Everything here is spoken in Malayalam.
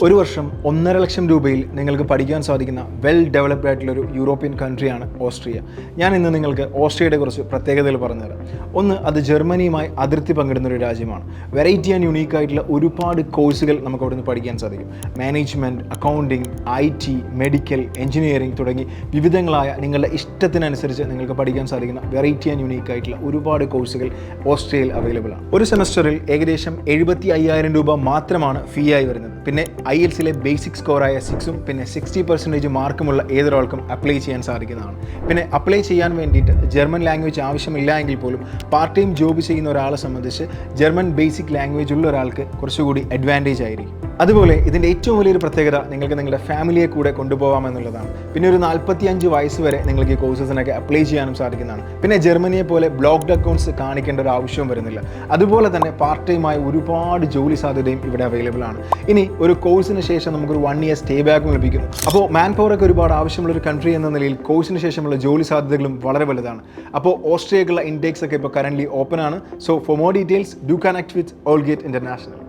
ഒരു വർഷം 1.5 ലക്ഷം രൂപയിൽ നിങ്ങൾക്ക് പഠിക്കാൻ സാധിക്കുന്ന വെൽ ഡെവലപ്ഡ് ആയിട്ടുള്ളൊരു യൂറോപ്യൻ കൺട്രിയാണ് ഓസ്ട്രിയ. ഞാൻ ഇന്ന് നിങ്ങൾക്ക് ഓസ്ട്രിയയുടെ കുറച്ച് പ്രത്യേകതകൾ പറഞ്ഞുതരാം. ഒന്ന്, അത് ജർമ്മനിയുമായി അതിർത്തി പങ്കിടുന്ന ഒരു രാജ്യമാണ്. വെറൈറ്റി ആൻഡ് യുണീക്ക് ആയിട്ടുള്ള ഒരുപാട് കോഴ്സുകൾ നമുക്ക് അവിടെ നിന്ന് പഠിക്കാൻ സാധിക്കും. Management, accounting, IT, medical, engineering തുടങ്ങി വിവിധങ്ങളായ നിങ്ങളുടെ ഇഷ്ടത്തിനനുസരിച്ച് നിങ്ങൾക്ക് പഠിക്കാൻ സാധിക്കുന്ന വെറൈറ്റി ആൻഡ് യുണീക്ക് ആയിട്ടുള്ള ഒരുപാട് കോഴ്സുകൾ ഓസ്ട്രിയയിൽ അവൈലബിൾ ആണ്. ഒരു സെമസ്റ്ററിൽ ഏകദേശം 75,000 രൂപ മാത്രമാണ് ഫീ ആയി വരുന്നത്. പിന്നെ IELTS-ലെ ബേസിക് സ്കോറായ 6ഉം പിന്നെ 60% മാർക്കുമുള്ള ഏതൊരാൾക്കും അപ്ലൈ ചെയ്യാൻ സാധിക്കുന്നതാണ്. പിന്നെ അപ്ലൈ ചെയ്യാൻ വേണ്ടിയിട്ട് ജർമ്മൻ ലാംഗ്വേജ് ആവശ്യമില്ല എങ്കിൽ പോലും പാർട്ട് ടൈം ജോബ് ചെയ്യുന്ന ഒരാളെ സംബന്ധിച്ച് ജർമ്മൻ ബേസിക് ലാംഗ്വേജ് ഉള്ള ഒരാൾക്ക് കുറച്ചുകൂടി അഡ്വാൻറ്റേജ് ആയിരിക്കും. അതുപോലെ ഇതിൻ്റെ ഏറ്റവും വലിയൊരു പ്രത്യേകത നിങ്ങൾക്ക് നിങ്ങളുടെ ഫാമിലിയെ കൂടെ കൊണ്ടുപോകാമെന്നുള്ളതാണ്. പിന്നെ ഒരു 45 വയസ്സ് വരെ നിങ്ങൾക്ക് ഈ കോഴ്സസിനൊക്കെ അപ്ലൈ ചെയ്യാനും സാധിക്കുന്നതാണ്. പിന്നെ ജർമ്മനിയെ പോലെ ബ്ലോക്ക്ഡ് അക്കൗണ്ട്സ് കാണിക്കേണ്ട ഒരു ആവശ്യവും വരുന്നില്ല. അതുപോലെ തന്നെ പാർട്ട് ടൈമായ ഒരുപാട് ജോലി സാധ്യതയും ഇവിടെ അവൈലബിൾ ആണ്. ഇനി ഒരു കോഴ്സിന് ശേഷം നമുക്കൊരു 1 ഇയർ സ്റ്റേ ബാക്കും ലഭിക്കുന്നു. അപ്പോൾ മാൻ പവറൊക്കെ ഒരുപാട് ആവശ്യമുള്ള ഒരു കൺട്രി എന്ന നിലയിൽ കോഴ്സിന് ശേഷമുള്ള ജോലി സാധ്യതകളും വളരെ വലുതാണ്. അപ്പോൾ ഓസ്ട്രിയക്കുള്ള ഇൻടേക്സ് ഒക്കെ ഇപ്പോൾ കറന്റ് ഓപ്പൺ ആണ്. So for more details do connect with Allgate international.